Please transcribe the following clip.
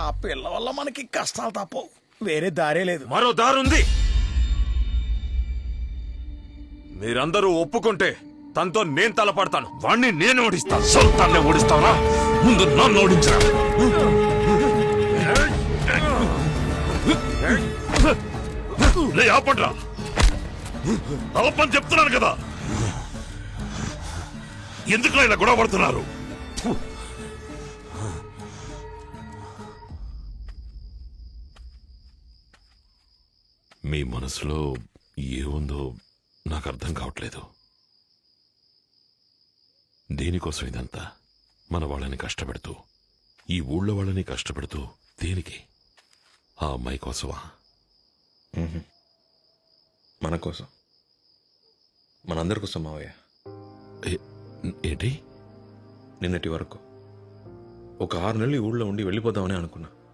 ఆ పిల్ల వల్ల మనకి కష్టాలు తప్పవు, వేరే దారే లేదు. మరో దారుంది. మీరందరూ ఒప్పుకుంటే తనతో నేను తలపడతాను. వాణ్ణి నేను ఓడిస్తాను. సుల్తాన్నే ఓడిస్తావా? ముందు నన్ను ఓడించరా. లే ఆపండ్రా, ఆపని చెప్తున్నాను కదా. ఎందుకు ఇలా గొడవ పడుతున్నారు? మీ మనసులో ఏముందో నాకు అర్థం కావట్లేదు. దేనికోసం ఇదంతా? మన వాళ్ళని కష్టపెడుతూ, ఈ ఊళ్ళో వాళ్ళని కష్టపెడుతూ దేనికి? ఆ అమ్మాయి కోసమా? మన కోసం, మనందరి కోసం మావయ్య. ఏంటి? నిన్నటి వరకు ఒక 6 నెలలు ఈ ఊళ్ళో ఉండి వెళ్ళిపోదామని అనుకున్నా.